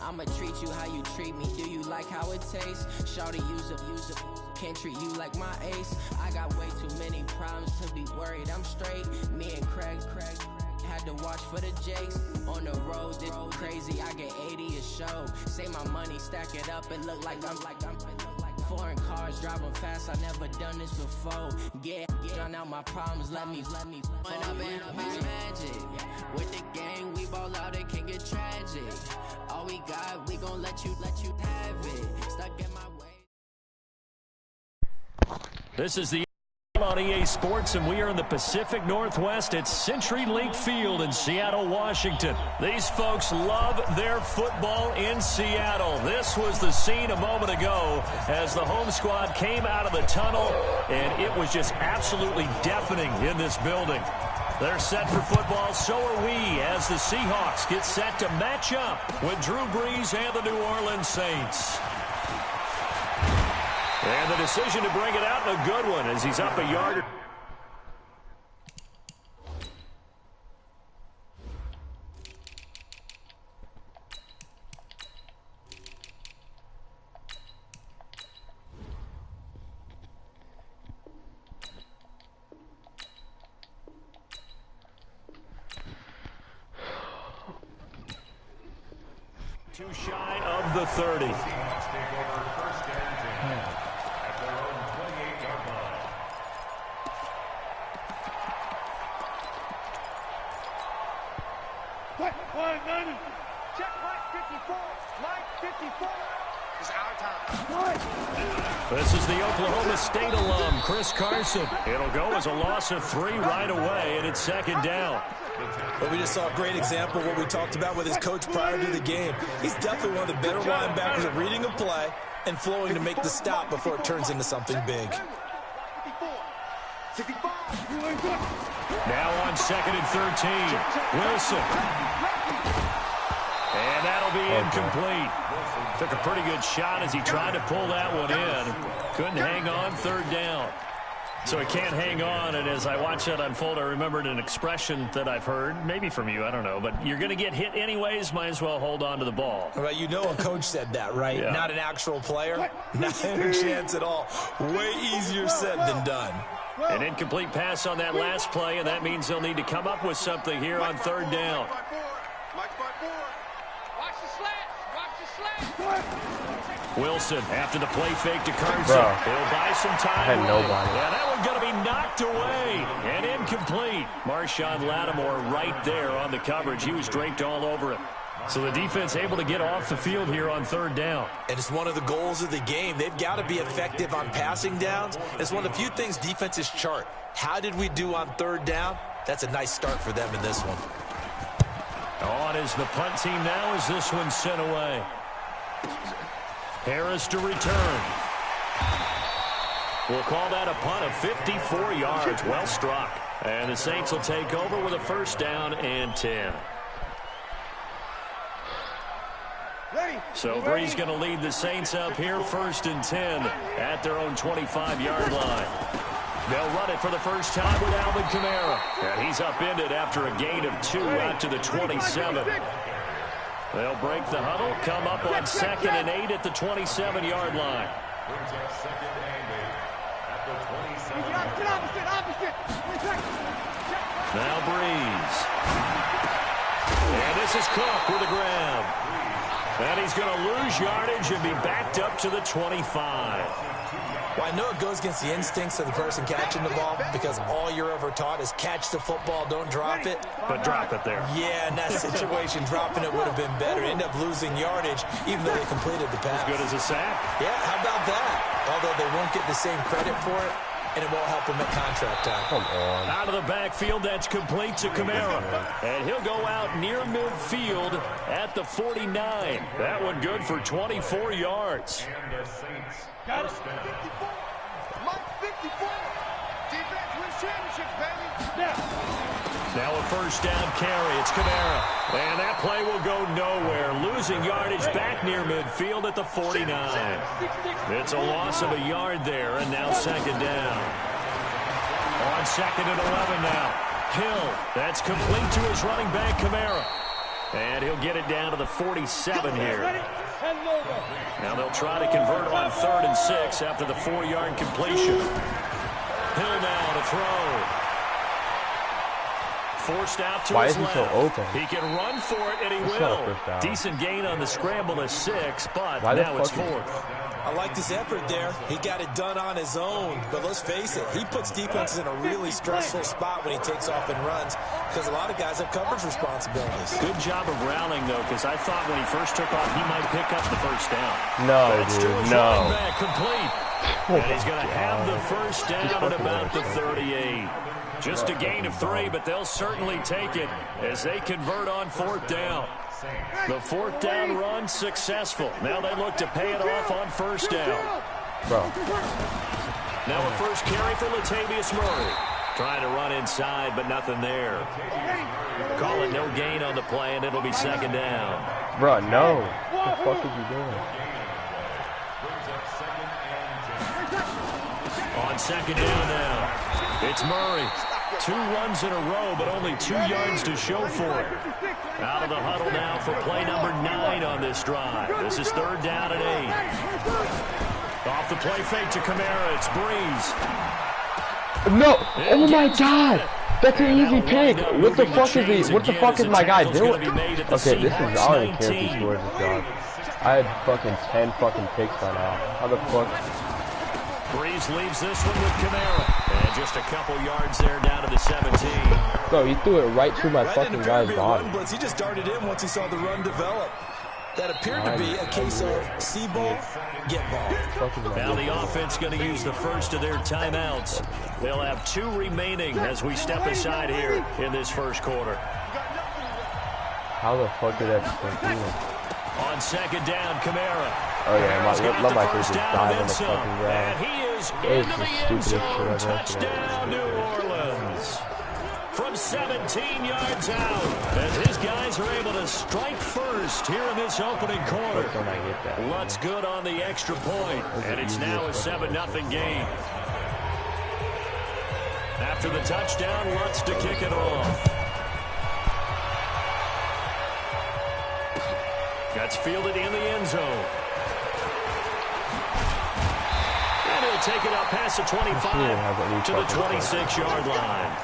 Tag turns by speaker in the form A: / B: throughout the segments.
A: I'ma treat you how you treat me. Do you like how it tastes? Shawty, use it. Can't treat you like my ace. I got way too many problems to be worried. I'm straight. Me and Craig had to watch for the Jakes. On the road, this crazy. I get 80 a show. Say my money, stack it up. It look like I'm foreign cars driving fast. I never done this before. Get out my problems. Let me. When I've been magic. With the gang, we ball out. It can get tragic. All we got, we gon' let you have it. Stuck in my way.
B: This is the on EA Sports, and we are in the Pacific Northwest at CenturyLink Field in Seattle, Washington. These folks love their football in Seattle. This was the scene a moment ago as the home squad came out of the tunnel, and it was just absolutely deafening in this building. They're set for football, so are we, as the Seahawks get set to match up with Drew Brees and the New Orleans Saints. And the decision to bring it out in a good one as he's up a yard. Too shy of the 30. This is the Oklahoma State alum, Chris Carson. It'll go as a loss of 3 right away, and it's second down.
C: But we just saw a great example of what we talked about with his coach prior to the game. He's definitely one of the better linebackers at reading a play and flowing to make the stop before it turns into something big.
B: Now on 2nd and 13, Wilson. And that'll be incomplete. Took a pretty good shot as he tried to pull that one in. Couldn't hang on, 3rd down. So he can't hang on, and as I watch that unfold, I remembered an expression that I've heard, maybe from you, I don't know, but you're going to get hit anyways, might as well hold on to the ball.
C: Well, you know a coach said that, right?
B: Yeah.
C: Not an actual player. Not a chance at all. Way easier said than done.
B: An incomplete pass on that last play, and that means they'll need to come up with something here on 3rd down. Wilson after the play fake to Carson. He'll buy some time.
D: I had nobody.
B: Yeah, that one's going to be knocked away and incomplete. Marshawn Lattimore right there on the coverage. He was draped all over it. So the defense able to get off the field here on 3rd down.
C: And it's one of the goals of the game. They've got to be effective on passing downs. It's one of the few things defenses chart. How did we do on 3rd down? That's a nice start for them in this one.
B: On is the punt team now as this one's sent away. Harris to return. We'll call that a punt of 54 yards. Well struck. And the Saints will take over with a 1st down and 10. So Brees going to lead the Saints up here, 1st and 10 at their own 25-yard line. They'll run it for the first time with Alvin Kamara. And he's upended after a gain of 2 out to the 27. They'll break the huddle, come up on 2nd and 8 at the 27-yard line. Now Brees. And this is Cook with a grab. And he's going to lose yardage and be backed up to the 25.
C: Well, I know it goes against the instincts of the person catching the ball because all you're ever taught is catch the football, don't drop it.
B: But drop it there.
C: Yeah, in that situation, dropping it would have been better. End up losing yardage even though they completed the pass.
B: As good as a sack.
C: Yeah, how about that? Although they won't get the same credit for it, and it won't help him at contract time.
D: Come on.
B: Out of the backfield, that's complete to Kamara. And he'll go out near midfield at the 49. That one good for 24 yards.
E: Got it. 54. Mike 54. Defense wins championships, baby.
B: Now a 1st down carry. It's Kamara. And that play will go nowhere. Losing yardage back near midfield at the 49. It's a loss of a yard there, and now 2nd down. On 2nd and 11 now. Hill. That's complete to his running back, Kamara. And he'll get it down to the 47 here. Now they'll try to convert on 3rd and 6 after the 4-yard completion. Hill now to throw. Forced out to his left. Why is he so open? He can run for it, and he will. Decent gain on the scramble to 6, but now it's 4th.
C: I liked his effort there. He got it done on his own. But let's face it, he puts defenses in a really stressful spot when he takes off and runs because a lot of guys have coverage responsibilities.
B: Good job of rallying, though, because I thought when he first took off, he might pick up the first down.
D: No, dude, no.
B: Back complete. And he's going to have the first down at about the 38. Just a gain of 3, but they'll certainly take it as they convert on 4th down. The 4th down run successful. Now they look to pay it off on 1st down.
D: Bro.
B: Now a first carry for Latavius Murray. Trying to run inside, but nothing there. Call it no gain on the play, and it'll be 2nd down.
D: Bro, no. What the fuck is he doing?
B: On 2nd down now. It's Murray. 2 runs in a row, but only 2 yards to show for it. Out of the huddle now for play number 9 on this drive. This is 3rd down and 8. Off the play fake to Kamara. It's Breeze.
D: No! Oh my God! That's an easy pick. What the fuck is he? What the fuck is my guy doing? Okay, this is, I don't even care if he scores this dog. I had fucking 10 fucking picks by now. How the fuck?
B: Breeze leaves this one with Kamara. And just a couple yards there down to the 17.
D: Bro, he threw it right to my fucking guy's body.
C: He just darted in once he saw the run develop. That appeared to be a case of see ball, get ball.
B: Now the offense going to use the first of their timeouts. They'll have 2 remaining as we step aside here in this first quarter.
D: How the fuck did that fucking
B: On 2nd down, Kamara.
D: Oh yeah, let my kid just dive in the fucking ground.
B: And he is into the end zone. Touchdown, New Orleans. From 17 yards out, as his guys are able to strike first here in this opening quarter. Lutz good on the extra point, and it's now a 7-0 game. After the touchdown, Lutz to kick it off. That's fielded in the end zone. And he'll take it up past the 25 to the 26-yard line.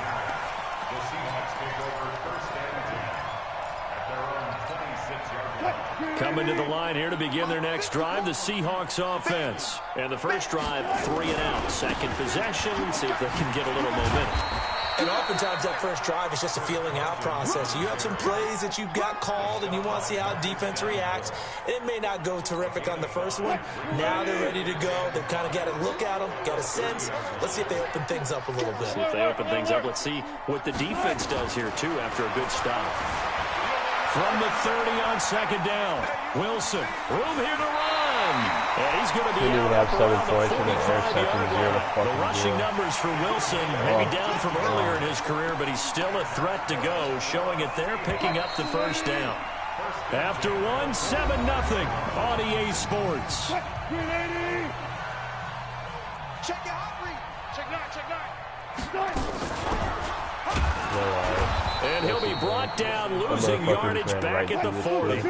B: Coming to the line here to begin their next drive, the Seahawks offense. And the first drive, 3 and out. Second possession, see if they can get a little momentum.
C: And oftentimes that first drive is just a feeling out process. You have some plays that you've got called and you want to see how defense reacts. It may not go terrific on the first one. Now they're ready to go. They've kind of got to look at them, got a sense. Let's see if they open things up a little bit.
B: See if they open things up. Let's see what the defense does here, too, after a good stop. From the 30 on 2nd down, Wilson, room here to run. And he's going to be
D: didn't even have 7 points in the interception.
B: The rushing numbers for Wilson, maybe down from earlier in his career, but he's still a threat to go, showing it there, picking up the first down. After 1, 7-0 on EA Sports.
E: Check your hot read. Check not.
B: And he'll be brought down, losing yardage back at the 40.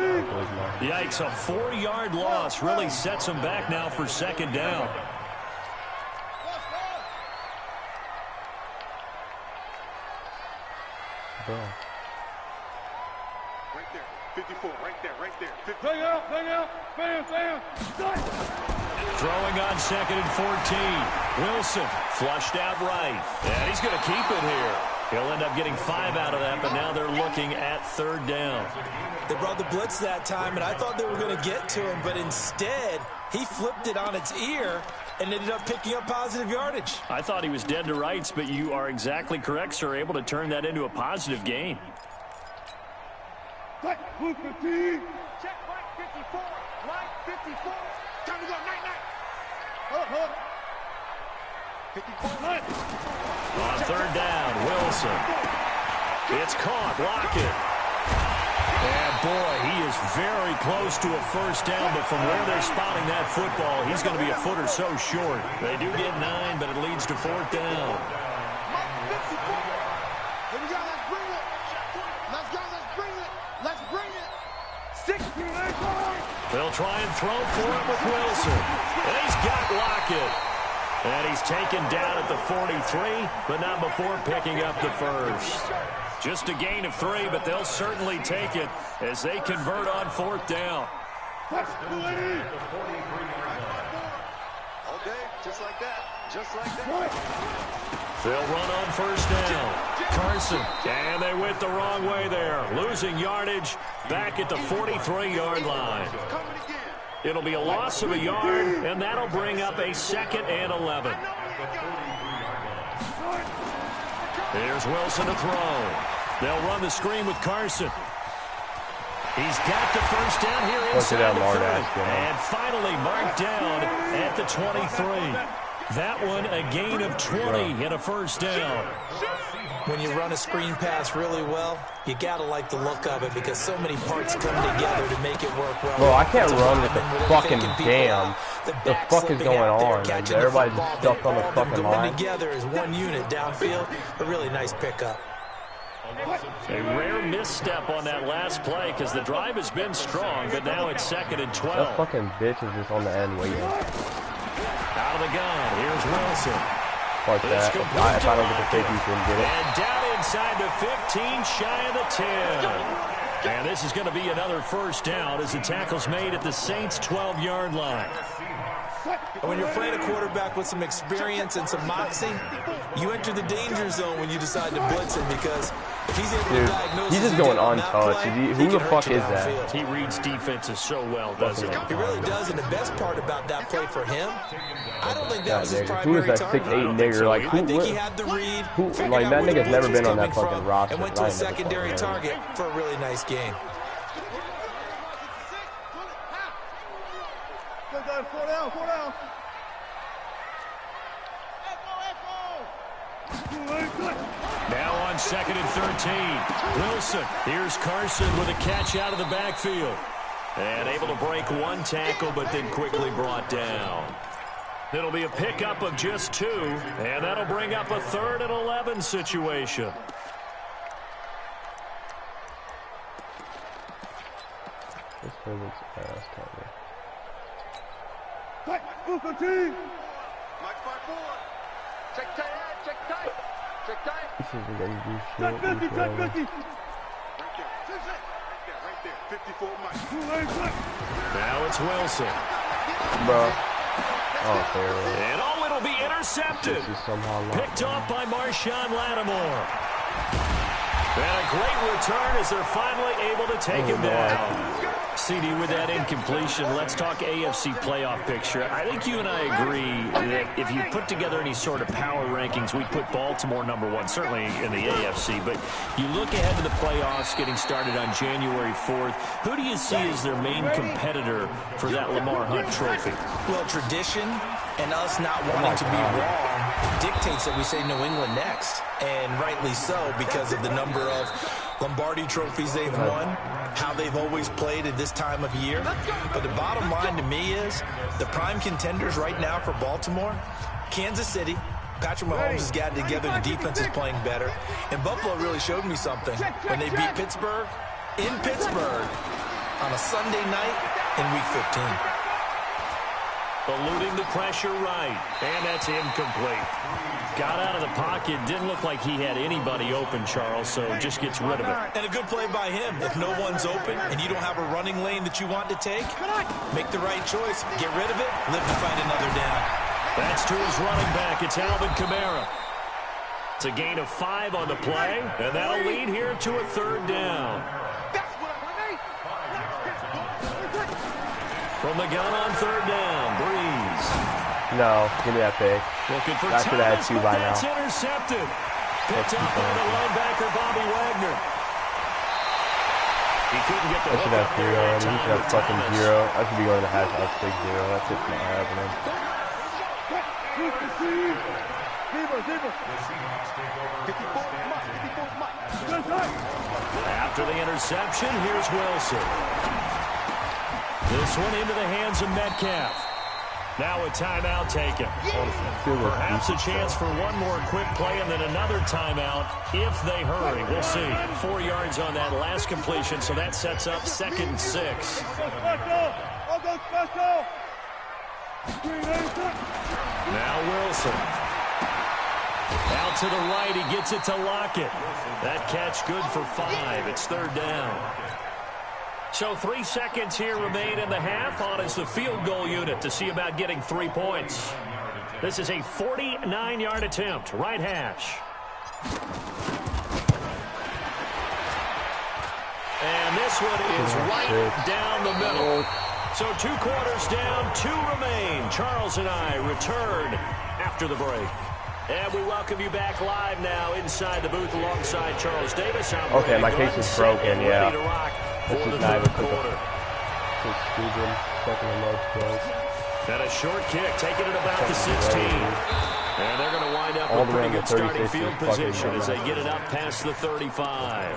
B: Yikes, a 4-yard loss really sets him back now for 2nd down.
E: Right there, 54, right there. Bang out, bam.
B: Throwing on 2nd and 14. Wilson flushed out right. And he's going to keep it here. He'll end up getting 5 out of that, but now they're looking at 3rd down.
C: They brought the blitz that time, and I thought they were going to get to him, but instead, he flipped it on its ear and ended up picking up positive yardage.
B: I thought he was dead to rights, but you are exactly correct, sir, able to turn that into a positive gain.
E: Check right 54, line 54. Time to go, night. Hold up. 54, line.
B: On 3rd down, Wilson. It's caught, Lockett. And boy, he is very close to a first down, but from where they're spotting that football, he's going to be a foot or so short. They do get 9, but it leads to 4th down.
E: Here we go, let's bring it. Let's go, let's bring it.
B: They'll try and throw for it with Wilson. And he's got Lockett. And he's taken down at the 43, but not before picking up the first. Just a gain of 3, but they'll certainly take it as they convert on 4th down.
E: All day, just like that. Just like that.
B: They'll run on 1st down. Carson, and they went the wrong way there. Losing yardage back at the 43-yard line. It'll be a loss of a yard, and that'll bring up a 2nd and 11. Here's Wilson to throw. They'll run the screen with Carson. He's got the first down here inside the 30. And finally marked down at the 23. That one a gain of 20 and a 1st down.
C: When you run a screen pass really well, you got to like the look of it because so many parts come together to make it work well.
D: Bro, I can't run with the fucking damn. The fuck is going on? Like, everybody's stuck on the fucking line.
C: Together as one unit downfield. A really nice pickup.
B: A rare misstep on that last play because the drive has been strong, but now it's 2nd and 12.
D: That fucking bitch is just on the end waiting.
B: Out of the gun, here's Wilson.
D: Fuck that. If I don't get the safety, you can get it.
B: And down inside the 15, shy of the 10. And this is going to be another 1st down as the tackle's made at the Saints' 12-yard line.
C: When you're playing a quarterback with some experience and some moxie, you enter the danger zone when you decide to blitz him because if he's able to diagnose,
D: he's just going untouched. Who the fuck is that?
B: He reads defenses so well, doesn't he?
C: He really does, and the best part about that play for him, I don't think that was his primary
D: Who is that
C: target.
D: 6'8" nigger? Like,
C: I think he had the read.
D: Like, that nigga's never been on that fucking roster.
C: And went to a secondary target for a really nice game.
E: Four down.
B: Now on 2nd and 13. Wilson. Here's Carson with a catch out of the backfield. And able to break one tackle, but then quickly brought down. It'll be a pickup of just 2, and that'll bring up a 3rd and 11 situation.
D: This person's ass cover.
E: Mike 5-4. Check tight.
D: This isn't gonna do shit.
E: Check 50. Right there. 54 Mike.
B: Now it's Wilson.
D: Bro. Oh, fair.
B: And it'll be intercepted. Picked off by Marshawn Lattimore. And a great return as they're finally able to take him down. CD, with that incompletion, let's talk AFC playoff picture. I think you and I agree that if you put together any sort of power rankings, we'd put Baltimore #1, certainly in the AFC. But you look ahead to the playoffs getting started on January 4th. Who do you see as their main competitor for that Lamar Hunt trophy?
C: Well, tradition and us not wanting to be wrong dictates that we say New England next. And rightly so, because of the number of Lombardi trophies they've won, how they've always played at this time of year. But the bottom line to me is the prime contenders right now for Baltimore, Kansas City. Patrick Mahomes has gotten together. The defense is playing better. And Buffalo really showed me something when they beat Pittsburgh in Pittsburgh on a Sunday night in Week 15.
B: Eluding the pressure right, and that's incomplete. Got out of the pocket, didn't look like he had anybody open, Charles, so just gets rid of it.
C: And a good play by him. If no one's open and you don't have a running lane that you want to take, make the right choice, get rid of it, live to find another down.
B: That's to his running back. It's Alvin Kamara. It's a gain of 5 on the play, and that'll lead here to a 3rd down. From the gun on 3rd down, Breeze.
D: No, give me that pick.
B: Looking for
D: I should have had 2 by now.
B: That's intercepted. Picked up by the linebacker, Bobby Wagner. He couldn't get the
D: I should have 0, and he should have fucking 0. I should be going to hash out 6-0. That's just not happening.
B: After the interception, here's Wilson. This one into the hands of Metcalf. Now a timeout taken. Perhaps a chance for one more quick play and then another timeout if they hurry. We'll see. 4 yards on that last completion, so that sets up 2nd and 6. Now Wilson. Out to the right, he gets it to Lockett. That catch good for 5. It's 3rd down. So 3 seconds here remain in the half. On is the field goal unit to see about getting 3 points. This is a 49-yard attempt, right hash. And this one is right down the middle. So 2 quarters down, 2 remain. Charles and I return after the break. And we welcome you back live now inside the booth alongside Charles Davis.
D: Okay, my case is broken, yeah.
B: This is not even quarter.
D: Second and most place.
B: And a short kick, taking it about the 16. And they're going to wind up with pretty good starting field position as they get it up past the 35.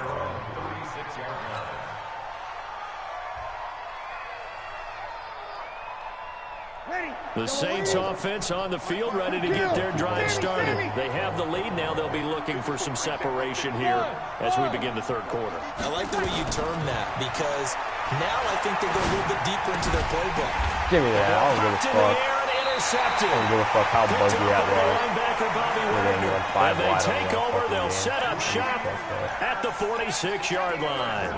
B: The Saints offense on the field, ready to get their drive started. They have the lead. Now they'll be looking for some separation here as we begin the 3rd quarter.
C: I like the way you term that because now I think they go a little bit deeper into their playbook.
D: Give me that. I don't give a fuck.
B: Intercepted.
D: I don't give a fuck how buggy that was.
B: And they take over. They'll set up shop at the 46-yard line.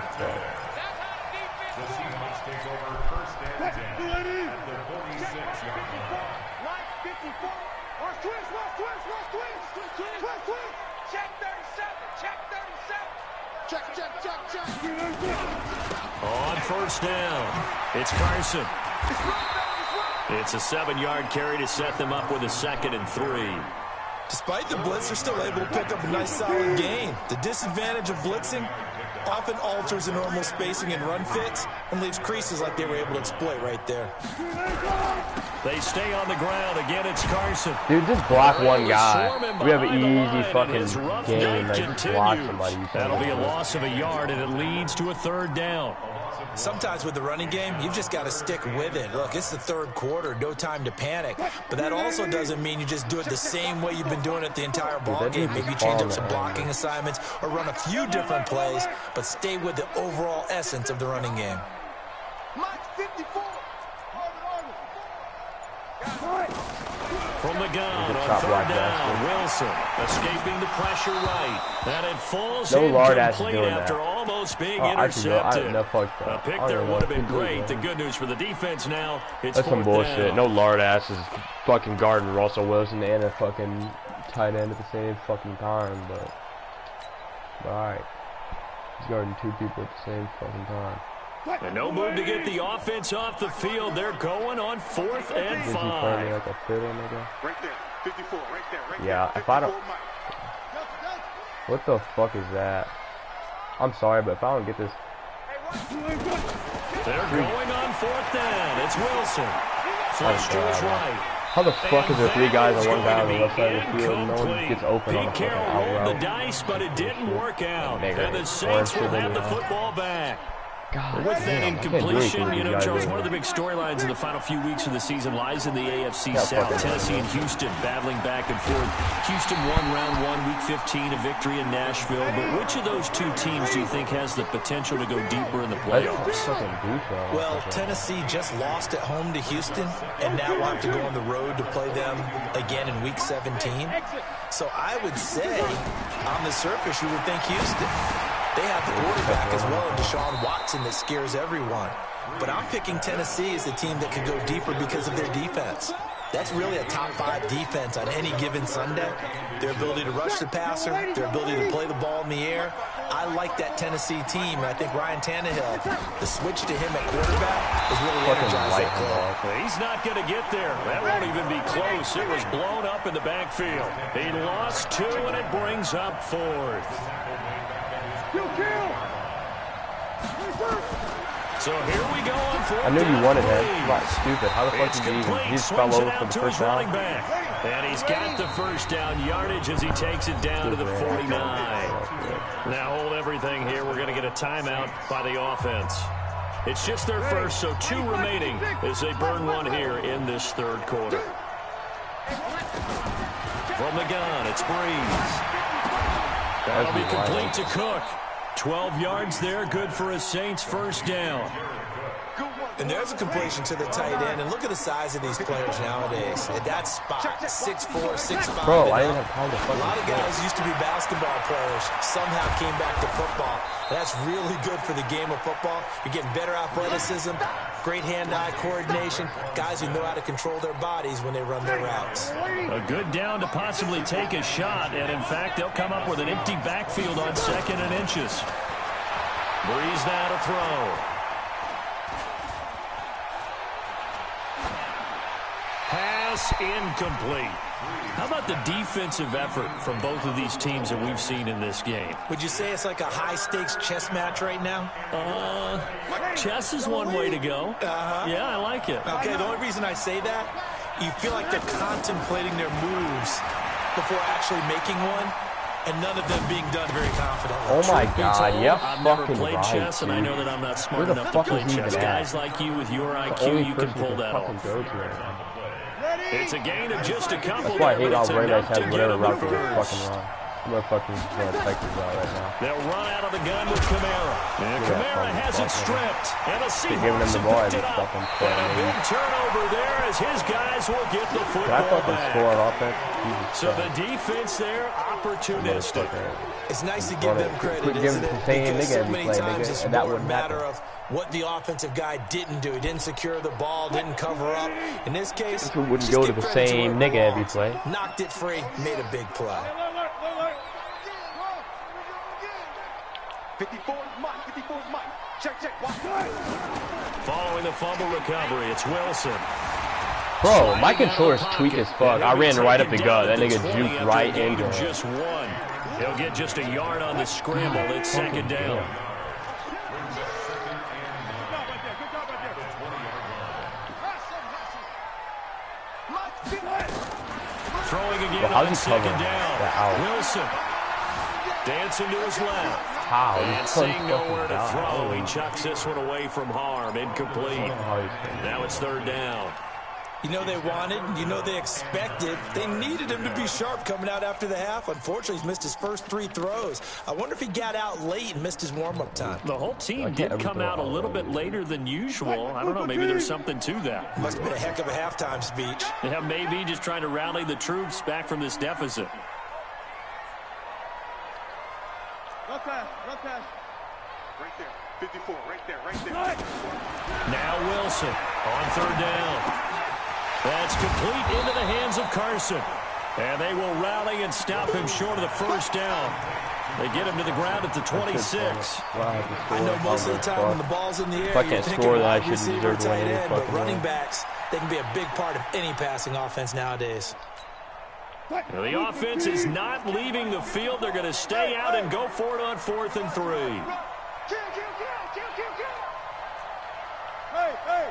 B: On 1st down, it's Carson. It's a 7-yard carry to set them up with a 2nd and 3.
C: Despite the blitz, they're still able to pick up a nice solid gain. The disadvantage of blitzing often alters the normal spacing and run fits and leaves creases like they were able to exploit right there.
B: They stay on the ground. Again, it's Carson.
D: Dude, just block one guy. We have an easy fucking game. Like, just block somebody.
B: That'll be a loss of a yard, and it leads to a 3rd down.
C: Sometimes with the running game, you've just got to stick with it. Look, it's the 3rd quarter, no time to panic. But that also doesn't mean you just do it the same way you've been doing it the entire ball game. Maybe change up some blocking assignments or run a few different plays, but stay with the overall essence of the running game.
B: From the gun on 3rd down, Wilson escaping the pressure right. And it falls incomplete after almost being intercepted. A pick there would have been great. The good news for the defense now, it's 4th down.
D: That's some bullshit. No lard ass is fucking guarding Russell Wilson and a fucking tight end at the same fucking time, but alright. He's guarding 2 people at the same fucking time.
B: And no move to get the offense off the field. They're going on 4th and 5.
D: Like a fiddle, nigga?
E: Right there, 54, right there.
D: Yeah, if I don't... What the fuck is that? I'm sorry, but if I don't get this...
B: They're going on 4th down. It's Wilson. Flush to his right.
D: How the fuck is there 3 guys and 1 guy on the left side of the field and no one gets open on the fucking out route?
B: The dice, but it didn't work out. And the Saints will have the football back.
D: God,
B: with that incompletion, you know, Charles, one of the big storylines in the final few weeks of the season lies in the AFC South. Tennessee and Houston battling back and forth. Houston won round 1, week 15, a victory in Nashville. But which of those 2 teams do you think has the potential to go deeper in the playoffs?
C: Well, Tennessee just lost at home to Houston, and now will have to go on the road to play them again in week 17. So I would say, on the surface, you would think Houston. They have the quarterback as well, Deshaun Watson, that scares everyone. But I'm picking Tennessee as the team that could go deeper because of their defense. That's really a top 5 defense on any given Sunday. Their ability to rush the passer, their ability to play the ball in the air. I like that Tennessee team, and I think Ryan Tannehill, the switch to him at quarterback, is really energized that club.
B: He's not going to get there. That won't even be close. It was blown up in the backfield. He lost 2, and it brings up 4th. So here we go on 4th.
D: I knew you wanted him. What, stupid. How the fuck did he just fell over for the first down?
B: And he's got the first down yardage as he takes it down to the 49. Now hold everything here. We're going to get a timeout by the offense. It's just their first, so 2 remaining as they burn 1 here in this 3rd quarter. From the gun, it's Breeze. That'll be complete to Cook. 12 yards there, good for a Saints first down.
C: And there's a completion to the tight end. And look at the size of these players nowadays. At that spot, 6'4", 6'5".
D: Bro, I didn't have time to fucking.
C: A lot of guys used to be basketball players. Somehow came back to football. That's really good for the game of football. You're getting better athleticism, great hand-eye coordination, guys who know how to control their bodies when they run their routes.
B: A good down to possibly take a shot, and in fact, they'll come up with an empty backfield on 2nd and inches. Breeze now to throw. Pass incomplete. How about the defensive effort from both of these teams that we've seen in this game?
C: Would you say it's like a high-stakes chess match right now?
B: Chess is one way to go. Yeah, I like it.
C: Okay, the only reason I say that, you feel like they're contemplating their moves before actually making one, and none of them being done very confidently.
D: Oh my God, yeah,
B: I've never
D: fucking
B: played
D: right,
B: chess,
D: dude.
B: and I know that I'm not smart
D: Where the
B: enough to
D: fuck
B: play
D: is he
B: chess.
D: even at?
B: Guys like you with your
D: The
B: IQ,
D: only
B: you can
D: person
B: pull
D: to
B: that
D: fucking
B: off.
D: go to right now.
B: It's a gain of just a couple.
D: That's why I hate
B: there,
D: all
B: but it's
D: running backs
B: enough to
D: have
B: get
D: whatever
B: them
D: route they
B: first.
D: fucking run. I'm gonna fucking run Texas route right now.
B: They'll run out of the gun with Kamara. And Kamara has it stripped. And the
D: Keep giving them
B: Seahawks
D: the
B: have
D: ball,
B: picked
D: I
B: it
D: just
B: up.
D: fucking
B: And a big turnover there as his guys will get the
D: Can I
B: football
D: fucking
B: back.
D: score on offense? Jesus
B: So the
D: Christ.
B: defense there, opportunistic.
C: It's nice to give them credit,
D: Quit giving
C: isn't
D: the
C: it?
D: same
C: Because
D: nigga
C: so
D: every
C: many
D: play,
C: times
D: nigga,
C: it's
D: and that
C: more a
D: wouldn't
C: matter
D: happen.
C: of what the offensive guy didn't do. He didn't secure the ball, didn't cover up. In this case,
D: Who wouldn't
C: just
D: go to
C: give
D: the
C: credit
D: same
C: where it
D: nigga every
C: belongs.
D: play?
C: Knocked it free, made a big play.
E: 54 Mike, 54 Mike. Check, check, watch.
B: Following the fumble recovery, it's Wilson.
D: Bro, my controller's tweak as fuck. I ran right up the gut. That nigga
B: juked
D: juked right into it.
B: Just one. He'll get just a yard on the scramble. It's 2nd down. Throwing again
D: Well, how's
B: on
D: he
B: 2nd
D: covering
B: down.
D: that out?
B: Wilson dancing to his left.
D: How?
B: And
D: He's so
B: seeing nowhere
D: fucking
B: to throw,
D: down.
B: he chucks this one away from harm. Incomplete. Now it's 3rd down.
C: You know they wanted, you know they expected. They needed him to be sharp coming out after the half. Unfortunately, he's missed his first 3 throws. I wonder if he got out late and missed his warm-up time.
B: The whole team did come out a little bit later than usual. I don't know, maybe there's something to that.
C: Must have been a heck of a halftime speech.
B: Yeah, maybe just trying to rally the troops back from this deficit.
E: Run pass, run pass. Right there, 54, right there, right there.
B: Now Wilson on 3rd down. That's complete into the hands of Carson. And they will rally and stop him short of the 1st down. They get him to the ground at the 26.
C: I know most of the time when the ball's in the air,
D: If I
C: you're
D: can't
C: thinking
D: score, then I
C: wide
D: shouldn't
C: receiver,
D: deserve to win
C: tight
D: any
C: end, but
D: fucking
C: running
D: game.
C: backs, they can be a big part of any passing offense nowadays.
B: Now, the offense is not leaving the field. They're going to stay out and go for it on 4th and 3.
E: Hey, hey.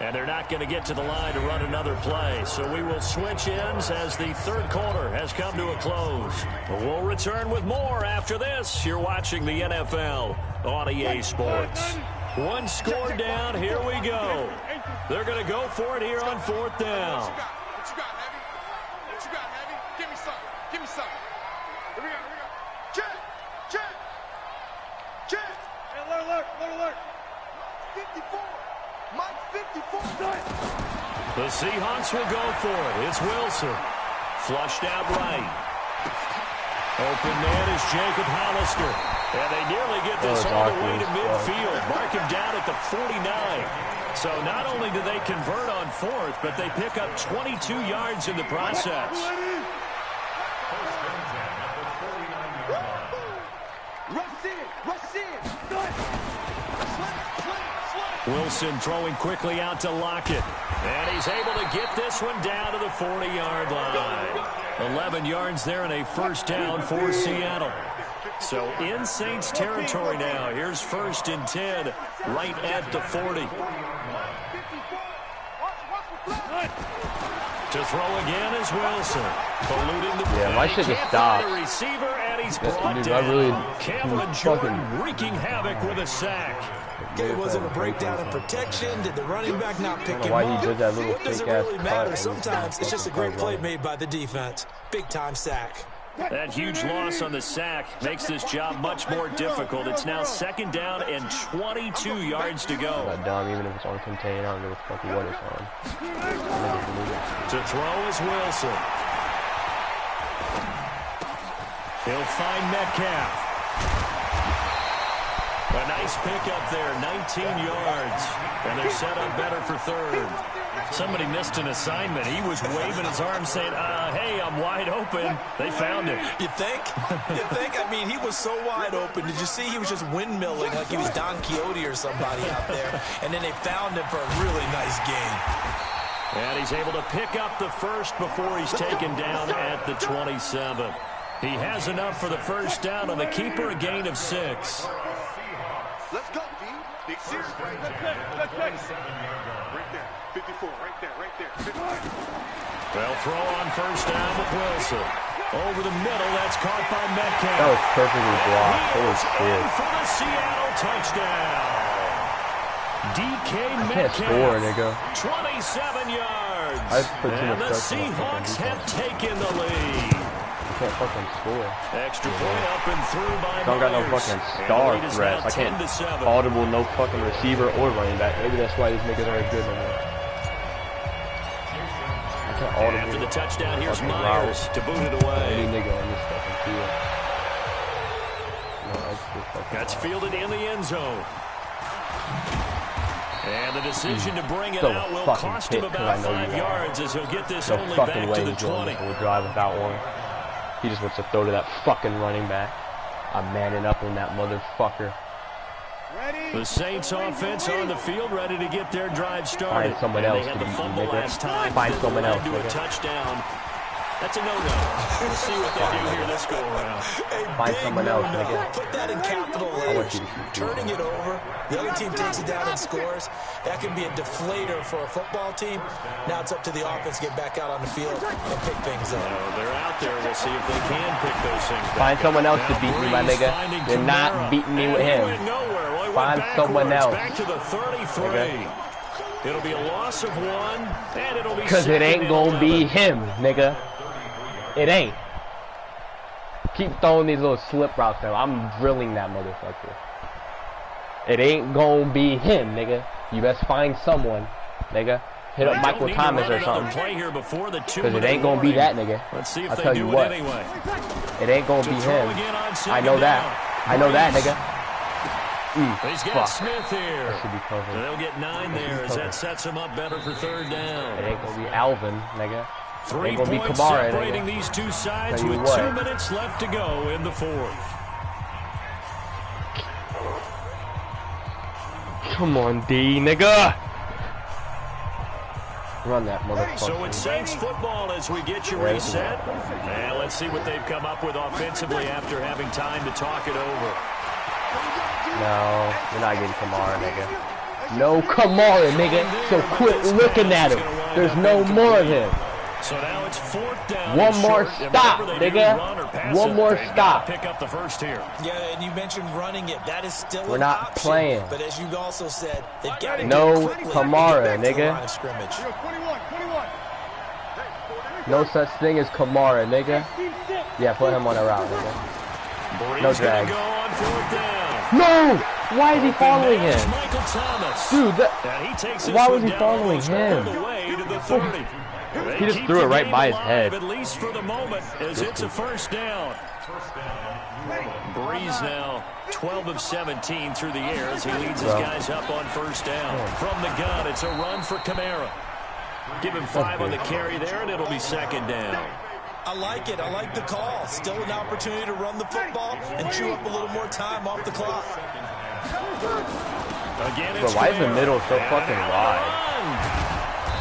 B: And they're not going to get to the line to run another play. So we will switch ends as the 3rd quarter has come to a close. But we'll return with more after this. You're watching the NFL on EA Sports. 1 score down. Here we go. They're going to go for it here on 4th down.
E: What you got, Heavy? What you got, Heavy? Give me something. Give me something. Here we go, here we go. Check, check, check. Hey, alert. 54. Mike 54.
B: The Seahawks will go for it. It's Wilson. Flushed out right. Open man is Jacob Hollister. And they nearly get this all the way to midfield. Mark him down at the 49. So not only do they convert on 4th, but they pick up 22 yards in the process.
E: Rush in.
B: Wilson throwing quickly out to Lockett. And he's able to get this one down to the 40-yard line. 11 yards there and a 1st down for Seattle. So in Saints territory now. Here's 1st and 10 right at the 40. To throw again is Wilson. Eluding the
D: Yeah, my shit just stopped.
B: receiver, and he's brought
D: Dude,
B: down.
D: I really
B: Cameron Jordan wreaking havoc with a sack.
C: It wasn't a breakdown in protection. Did the running back not pick him
D: why
C: up?
D: he did that little
C: What does it
D: fake-ass
C: really
D: cut
C: matter?
D: and
C: Sometimes it's just a
D: fucking
C: great play
D: run.
C: made by the defense. Big-time sack.
B: That huge loss on the sack makes this job much more difficult. It's now 2nd down and 22 yards to go.
D: Not dumb, even if it's on contain. I don't give a fuck what it's on.
B: To throw is Wilson. He'll find Metcalf. A nice pickup there, 19 yards. And they're set up better for 3rd. Somebody missed an assignment. He was waving his arm saying, hey, I'm wide open. They found him.
C: You think? You think? I mean, he was so wide open. Did you see he was just windmilling like he was Don Quixote or somebody out there? And then they found him for a really nice game.
B: And he's able to pick up the first before he's taken down at the 27. He has enough for the 1st down on the keeper, a gain of 6.
E: Let's go, D. Big series. Right there. Right there. 54. Right there. 55.
B: Well, throw on 1st down with Wilson. Over the middle, that's caught by Metcalf.
D: That was perfectly blocked. Holy shit.
B: For the Seattle touchdown. DK
D: I
B: Metcalf.
D: can't score, nigga.
B: 27 yards.
D: I put too
B: and
D: much
B: the
D: pressure on
B: Seahawks have taken the lead.
D: I can't fucking score.
B: Extra point up and through by
D: I don't got no
B: Myers.
D: fucking
B: And
D: star
B: the lead is
D: threats.
B: now
D: I can't
B: 10-7.
D: audible no fucking receiver or running back. Maybe that's why these niggas aren't good no more. I can't audible.
B: After the touchdown, here's
D: fucking
B: Myers
D: route.
B: to boot it
D: Any
B: away.
D: nigga on this fucking field. No, that's just fucking
B: That's
D: wild.
B: fielded in the end zone. And the decision to bring it
D: So
B: out will
D: fucking
B: cost him
D: pissed 'cause
B: about
D: I know
B: 5
D: you are.
B: yards as he'll get this
D: No
B: only
D: fucking
B: back
D: way
B: to the
D: he's going
B: 20.
D: the whole drive without one. He just wants to throw to that fucking running back. I'm manning up on that motherfucker.
B: The Saints offense on the field ready to get their drive started.
D: Find someone
B: And
D: else
B: they had
D: to
B: the
D: beat,
B: fumble
D: nigga.
B: last time.
D: Find
B: that
D: someone
B: led
D: else,
B: to a
D: nigga.
B: touchdown. That's a no-no. We'll see what they do here this go-around.
D: Find someone else, nigga.
C: Put that in capital
D: I want
C: letters.
D: you to shoot.
C: Turning it over, the other team takes it down and scores. That can be a deflator for a football team. Now it's up to the offense to get back out on the field and pick things up.
B: They're out there. We'll see if they can pick those things back
D: Find
B: up.
D: someone else to
B: Now
D: beat me, my
B: Breeze
D: nigga.
B: finding
D: You're not
B: Kamara.
D: beating me with
B: And he
D: him.
B: went nowhere. Well, he went
D: Find someone
B: backwards,
D: else.
B: Back to the 33.
D: Okay.
B: It'll be a loss of 1, and it'll be
D: Because it ain't gonna be him, nigga. It ain't. Keep throwing these little slip routes now. I'm drilling that motherfucker. It ain't gonna be him, nigga. You best find someone, nigga. Hit up Michael Thomas or something. Because it ain't gonna be that nigga.
B: Let's see if
D: I'll
B: they
D: tell
B: do
D: you
B: it
D: what.
B: anyway.
D: It ain't gonna be him. I know that. I know that, nigga.
B: He's got
D: Fuck.
B: Smith here.
D: That should be covered.
B: They'll get 9 there as that sets him up better for 3rd
D: It
B: down.
D: ain't gonna be Alvin, nigga.
B: 3
D: ain't gonna be
B: points
D: Kamara,
B: separating
D: nigga.
B: these two sides
D: Tell you
B: with
D: what.
B: 2 minutes left to go in the 4th.
D: Come on, D, nigga. Run that motherfucker.
B: So it's Saints football as we get you
D: Right.
B: reset. And let's see what they've come up with offensively after having time to talk it over.
D: No, you're not getting Kamara, nigga. No Kamara, nigga. So quit looking at him. There's no more of him.
B: So now it's 4th down.
D: One
B: and
D: more
B: short. And
D: stop,
B: whenever they do
D: nigga.
B: run or pass
D: One
B: it,
D: more
B: they've
D: stop.
B: gotta pick up the first here.
C: Yeah, and you mentioned running it. That is still
D: We're
C: an
D: not
C: option.
D: playing.
C: But as you also said, they've got to
D: No
C: do it quickly
D: Kamara,
C: to get back to the
D: nigga.
C: line of scrimmage.
E: 21.
D: No such thing as Kamara, nigga. Yeah, put him on a route, nigga.
B: Breeze
D: No
B: gonna
D: drag.
B: go on 4th down.
D: No! Why is he following
B: And that's
D: him?
B: Michael Thomas.
D: Dude, that,
B: And he takes this
D: why
B: one
D: was he
B: down
D: following
B: almost
D: him?
B: all the way to the 30. They
D: He just
B: keep
D: threw it
B: the
D: right
B: game
D: by his
B: alive,
D: head.
B: At least for the moment, as it's a 1st down. Breeze now 12 of 17 through the air as he leads his guys up on 1st down. From the gun, it's a run for Kamara. Give him 5 on the carry there, and it'll be 2nd down.
C: I like it. I like the call. Still an opportunity to run the football and chew up a little more time off the clock.
B: Again,
D: Bro,
B: it's
D: why is the
B: Kamara.
D: middle so fucking
B: And
D: wide?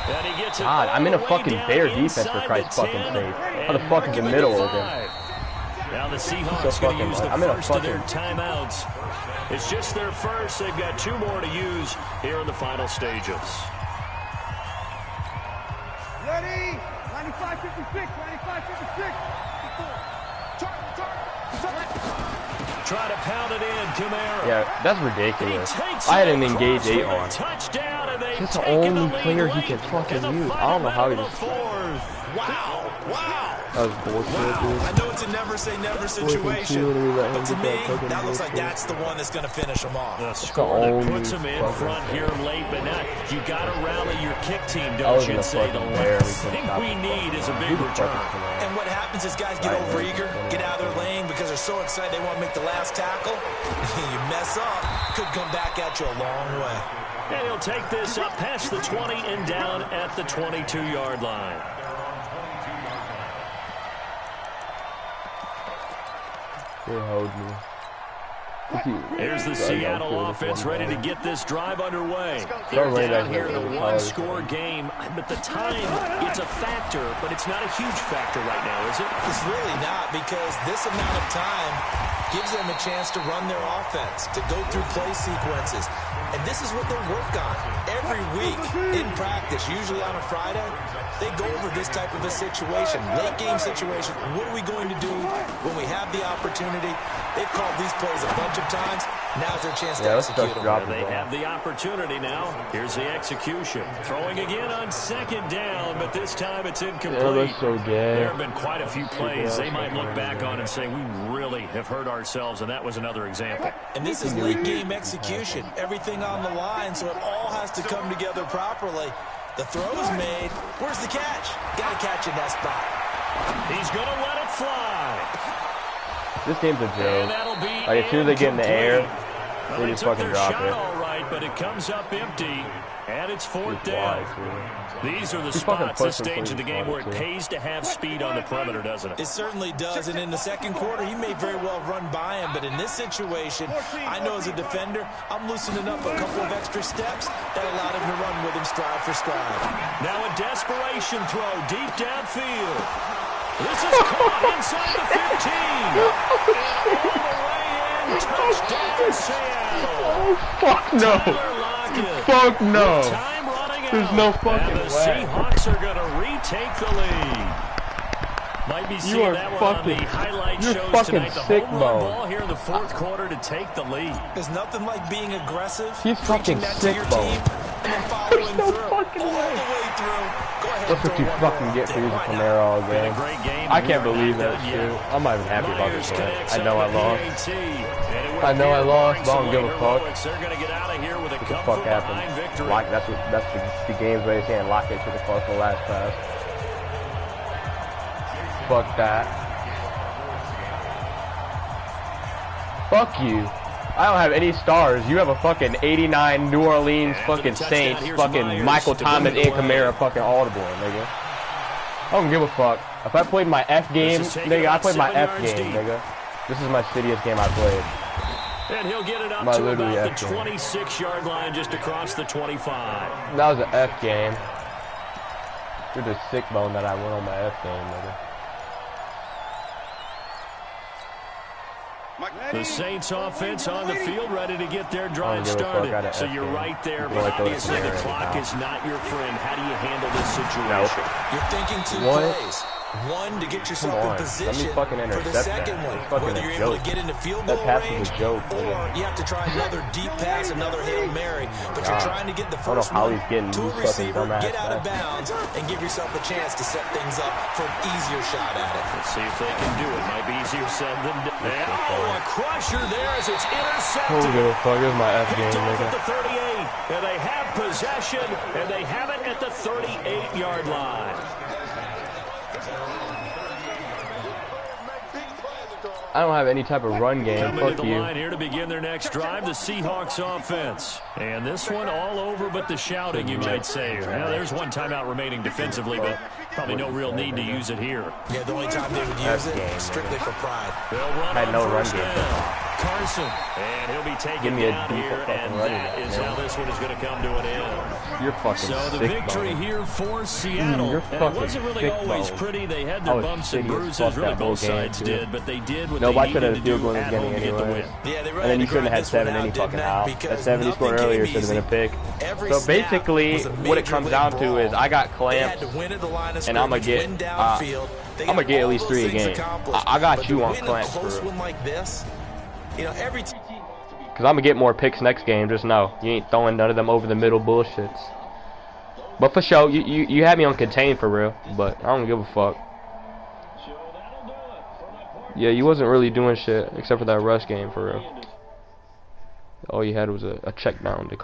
B: And he gets it
D: God,
B: all
D: I'm in a
B: the way
D: fucking
B: down
D: bear defense for
B: inside
D: Christ's
B: the
D: fucking
B: 10,
D: sake. How the
B: and
D: fuck is the
B: mark him
D: middle
B: at
D: open?
B: 5. Now the
D: So
B: Seahawks going
D: fucking
B: to use the
D: I'm in a
B: first of their
D: fucking-
B: timeouts. It's just their first. They've got 2 more to use here in the final stages.
E: Ready? 95-56. 95-56.
B: Try to pound it in, Kamara.
D: Yeah, that's ridiculous. I had an engage 8 on.
B: Touchdown, and they've
D: He's the
B: taken
D: only
B: lead
D: player he
B: late
D: can fucking
B: in the
D: use. I
B: final
D: don't know how he
B: minute of
D: just...
B: the 4th.
C: Wow.
D: That was bullshit, dude.
C: I know it's a never-say-never situation, but to me, that looks like that's the one that's going to finish them off.
B: The score that puts them in front here late, but now you got to rally your kick team, don't you, and say the last thing we need is a big return.
C: And what happens is guys get overeager, get out of their lane because they're so excited they want to make the last tackle. You mess up, could come back at you a long way.
B: And he'll take this up past the 20 and down at the 22-yard line.
D: They hold me.
B: Here's the Seattle offense ready to get this drive underway. They're down here in a one-score game, but the time, it's a factor, but it's not a huge factor right now, is it?
C: It's really not, because this amount of time gives them a chance to run their offense, to go through play sequences. And this is what they work on every week in practice, usually on a Friday. They go over this type of a situation, late game situation. What are we going to do when we have the opportunity? They've called these plays a bunch of times. Now's their chance to execute them.
B: They have the opportunity now. Here's the execution. Throwing again on second down, but this time it's incomplete. There have been quite a few plays they might look back on and say, we really have hurt ourselves, and that was another example.
C: And this is late game execution. Everything on the line, so it all has to come together properly. The throw's made. Where's the catch? Got to catch in that spot.
B: He's going to let it fly.
D: This game's a joke. Like, as soon as they get in the air, they just fucking drop it.
B: All right, but it comes up empty, and it's fourth down. These are the spots this stage of the game where it pays to have speed on the perimeter, doesn't it?
C: It certainly does, and in the second quarter, he may very well run by him, but in this situation, I know as a defender, I'm loosening up a couple of extra steps that allowed him to run with him stride for stride.
B: Now a desperation throw deep downfield. This is caught inside the 15. And all the way in, touchdown Seattle.
D: Oh, fuck no. Fuck no.
B: Time running out.
D: There's no fucking
B: way. The
D: way.
B: Seahawks are going to retake the lead. Might be seeing that one on the highlight shows tonight. The home run ball here in the fourth quarter to take the lead.
C: There's nothing like being aggressive.
D: He's fucking sick, bro. There's no fucking way. That's what you fucking get for using Camaro again. I can't believe that shit. I'm not even happy about this play. I know I lost. I know I lost, but I don't give a fuck. What the fuck happened? Lock, that's the game's way of saying lock it to the fucking last pass. Fuck that. Fuck you. I don't have any stars. You have a fucking 89 New Orleans fucking Saints fucking Michael Thomas and Camara fucking audible, nigga. I don't give a fuck. If I played my F game, nigga, I played my F game, nigga. This is my shittiest game I played.
B: And he'll get it up to about the 26-yard line just across the 25.
D: That was an F game. You're the sick bone that I went on my F game, nigga.
B: The Saints offense on the field ready to get their drive started. So you're right there, but obviously the clock is not your friend. How do you handle this situation?
C: You're thinking two plays. One, to get yourself in position for the second one. Whether you're able to get into field goal range, or you have to try another deep pass, another Hail Mary. But you're trying to get the first one to a receiver, get out of bounds, and give yourself a chance to set things up for an easier shot at it.
B: Let's see if they can do it. Might be easier said than done. Oh, a crusher there as it's intercepted.
D: Oh, fuck, this is my F game,
B: nigga.
D: At
B: the 38, and they have possession, and they have it at the 38-yard line.
D: I don't have any type of run game.
B: Coming to the
D: you.
B: line here to begin their next drive, the Seahawks offense. And this one all over but the shouting, you might say. Now, there's one timeout remaining defensively, but probably no real need to use it here.
C: Yeah, the only time they would use it, strictly for pride.
B: They'll run
D: I had no run game.
B: Carson, and he'll be taken down here, and that is how this one is going to come to an end.
D: You're fucking
B: So the victory here for Seattle.
D: You're
B: and it wasn't really always pretty. They had their bumps and bruises, really both sides did, but they did what they needed to do at home to get the win.
C: And
D: then you shouldn't have had 7 any fucking how. That 7 he scored earlier should have been a pick. So basically, what it comes down to is I got clamps, and I'm gonna get at least 3 a game. I got you on clamps, bro. Because I'm going to get more picks next game, just know. You ain't throwing none of them over the middle bullshits. But for sure, you had me on contain for real, but I don't give a fuck. Yeah, he wasn't really doing shit except for that rush game for real. All he had was a check down to come